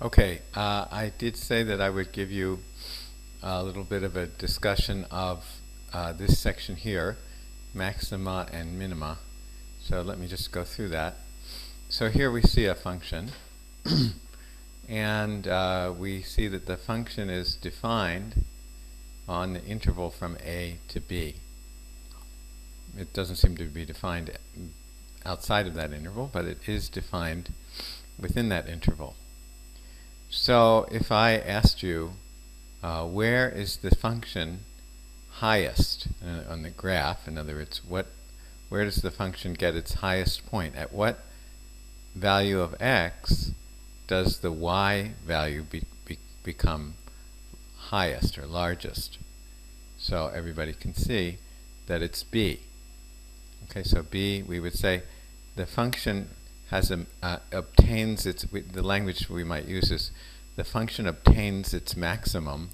Okay, I did say that I would give you a little bit of a discussion of this section here, maxima and minima. So let me just go through that. So here we see a function, and we see that the function is defined on the interval from a to b. It doesn't seem to be defined outside of that interval, but it is defined within that interval. So if I asked you, where is the function highest on the graph, in other words, where does the function get its highest point? At what value of x does the y value become highest or largest? So everybody can see that it's b. Okay, so b, we would say the function has obtains its, the language we might use is the function obtains its maximum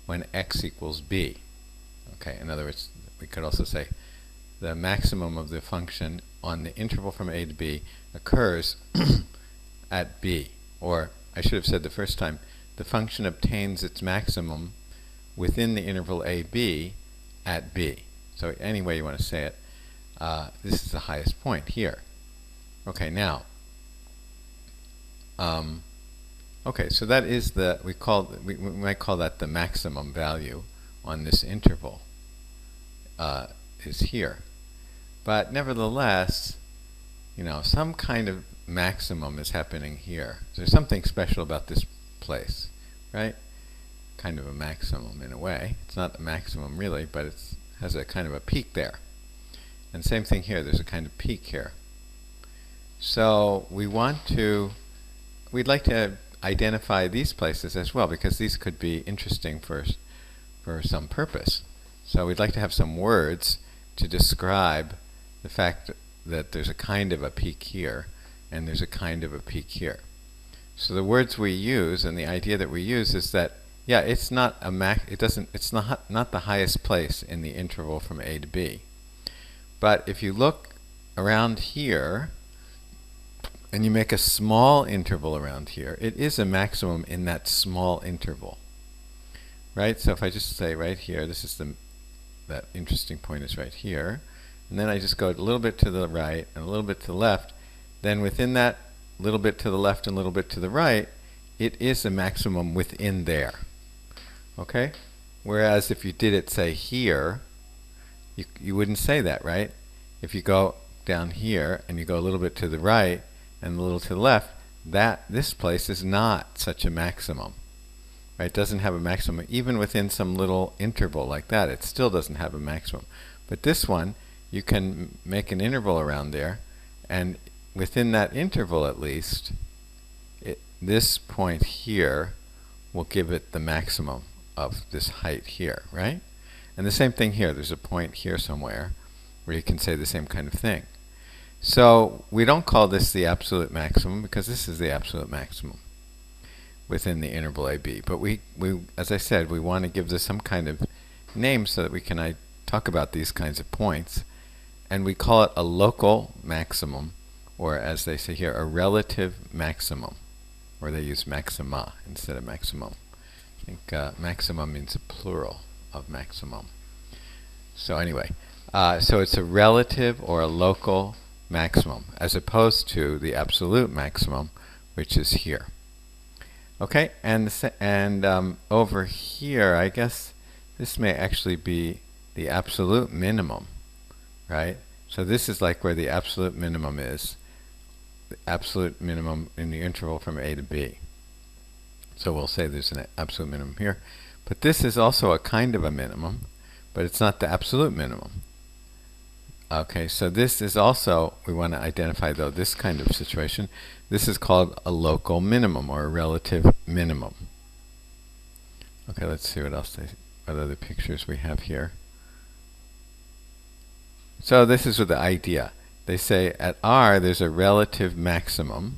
when x equals b. Okay, in other words, we could also say the maximum of the function on the interval from a to b occurs at b. Or I should have said the first time, the function obtains its maximum within the interval ab at b. So any way you want to say it, this is the highest point here. Okay, now, okay, so that is the, we might call that the maximum value on this interval, is here. But nevertheless, you know, some kind of maximum is happening here. There's something special about this place, right? Kind of a maximum in a way. It's not a maximum really, but it has a kind of a peak there. And same thing here, there's a kind of peak here. So we'd like to identify these places as well, because these could be interesting for some purpose. So we'd like to have some words to describe the fact that there's a kind of a peak here, and there's a kind of a peak here. So the words we use, and the idea that we use, is that yeah, it's not a it's not the highest place in the interval from a to b. But if you look around here, and you make a small interval around here, it is a maximum in that small interval, right? So if I just say right here, this is that interesting point is right here, and then I just go a little bit to the right and a little bit to the left, then within that little bit to the left and a little bit to the right, it is a maximum within there. Okay? Whereas if you did it, say, here, you wouldn't say that, right? If you go down here and you go a little bit to the right and a little to the left, this place is not such a maximum. Right? It doesn't have a maximum. Even within some little interval like that, it still doesn't have a maximum. But this one, you can make an interval around there, and within that interval at least, this point here will give it the maximum of this height here, right? And the same thing here. There's a point here somewhere where you can say the same kind of thing. So we don't call this the absolute maximum, because this is the absolute maximum within the interval AB. But we as I said, we want to give this some kind of name so that we can talk about these kinds of points. And we call it a local maximum, or as they say here, a relative maximum. Or they use maxima instead of maximum. I think maximum means a plural of maximum. So anyway, so it's a relative or a local maximum, as opposed to the absolute maximum, which is here. Okay, and over here, I guess this may actually be the absolute minimum, right? So this is like where the absolute minimum is, the absolute minimum in the interval from a to b. So we'll say there's an absolute minimum here. But this is also a kind of a minimum, but it's not the absolute minimum. Okay, so this is also, we want to identify though this kind of situation. This is called a local minimum, or a relative minimum. Okay, let's see what else what other pictures we have here. So this is the idea. They say at R there's a relative maximum,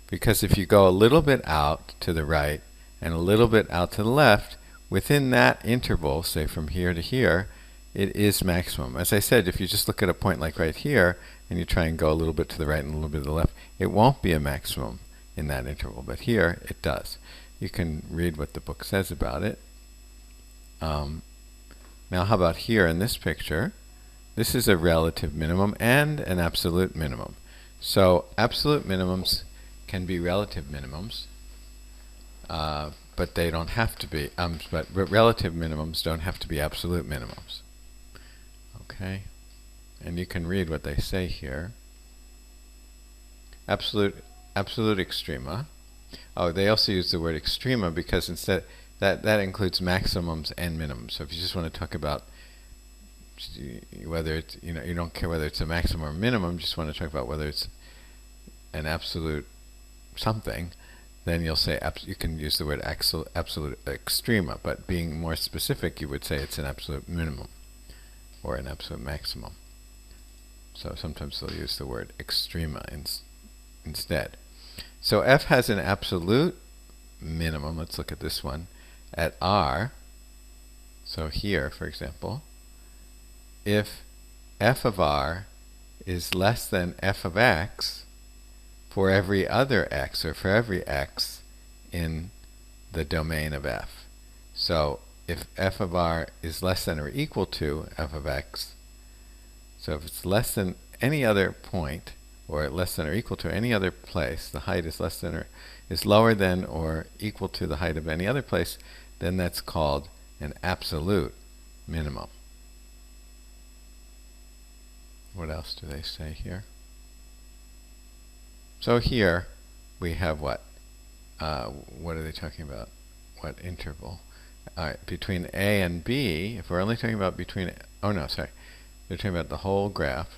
because if you go a little bit out to the right and a little bit out to the left, within that interval, say from here to here, it is maximum. As I said, if you just look at a point like right here, and you try and go a little bit to the right and a little bit to the left, it won't be a maximum in that interval, but here it does. You can read what the book says about it. Now how about here in this picture? This is a relative minimum and an absolute minimum. So absolute minimums can be relative minimums, but they don't have to be. But relative minimums don't have to be absolute minimums. Okay, and you can read what they say here. Absolute extrema. Oh, they also use the word extrema because instead that includes maximums and minimums. So if you just want to talk about whether it's, you don't care whether it's a maximum or minimum, just want to talk about whether it's an absolute something, then you'll say you can use the word absolute extrema. But being more specific, you would say it's an absolute minimum or an absolute maximum. So sometimes they'll use the word extrema instead. So f has an absolute minimum. Let's look at this one at r. So here, for example, if f of r is less than f of x for every other x, or for every x in the domain of f. So if f of r is less than or equal to f of x, so if it's less than any other point, or less than or equal to any other place, the height is less than or is lower than or equal to the height of any other place, then that's called an absolute minimum. What else do they say here? So here we have what? What are they talking about? What interval? Alright, between a and b, if we're only talking about between, oh no, sorry, they're talking about the whole graph.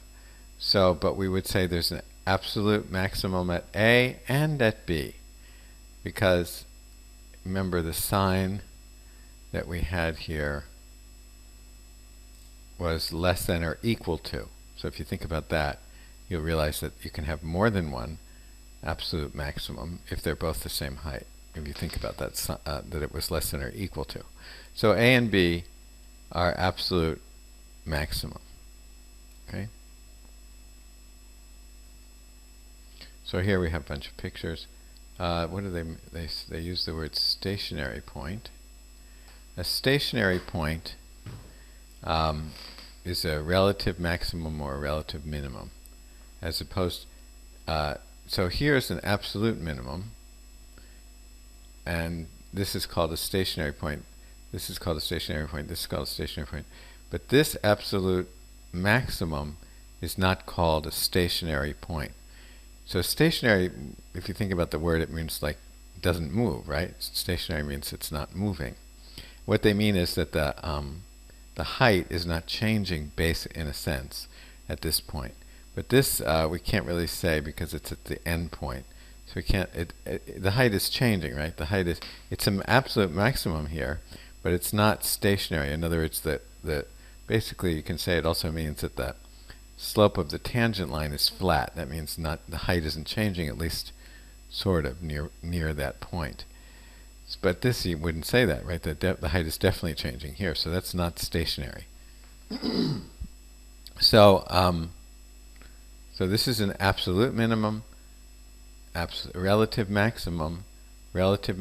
So, but we would say there's an absolute maximum at a and at b, because remember the sign that we had here was less than or equal to. So if you think about that, you'll realize that you can have more than one absolute maximum if they're both the same height. If you think about that, that it was less than or equal to. So a and b are absolute maximum. Okay. So here we have a bunch of pictures. What do they use the word stationary point. A stationary point is a relative maximum or a relative minimum, as opposed. So here's an absolute minimum, and this is called a stationary point. This is called a stationary point. This is called a stationary point. But this absolute maximum is not called a stationary point. So stationary, if you think about the word, it means like doesn't move, right? Stationary means it's not moving. What they mean is that the height is not changing in a sense at this point. But this we can't really say because it's at the end point. So we can't. The height is changing, right? The height is, it's an absolute maximum here, but it's not stationary. In other words, that basically you can say it also means that the slope of the tangent line is flat. That means not the height isn't changing, at least sort of near that point. But this, you wouldn't say that, right? The height is definitely changing here, so that's not stationary. So so this is an absolute minimum, relative maximum, absolute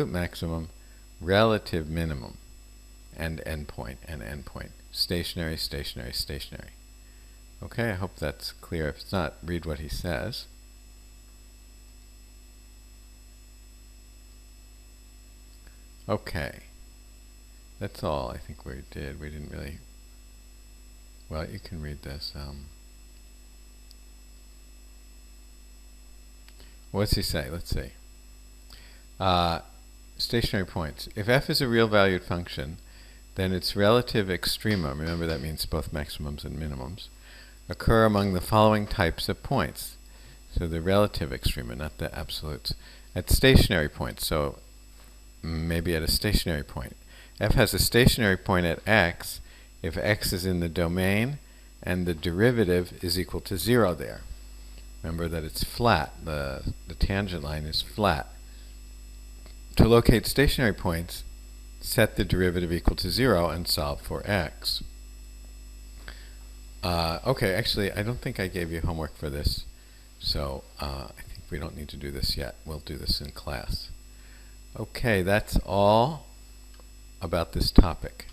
maximum, relative minimum, and endpoint, stationary, stationary, stationary. Okay, I hope that's clear. If it's not, read what he says. Okay, that's all I think we did. We didn't really, well, you can read this. What's he say? Let's see. Stationary points. If f is a real valued function, then its relative extrema, remember that means both maximums and minimums, occur among the following types of points. So the relative extrema, not the absolutes. At stationary points, so maybe at a stationary point. F has a stationary point at x if x is in the domain and the derivative is equal to 0 there. Remember that it's flat. The tangent line is flat. To locate stationary points, set the derivative equal to 0 and solve for x. Okay, actually, I don't think I gave you homework for this, so I think We don't need to do this yet. We'll do this in class. Okay, that's all about this topic.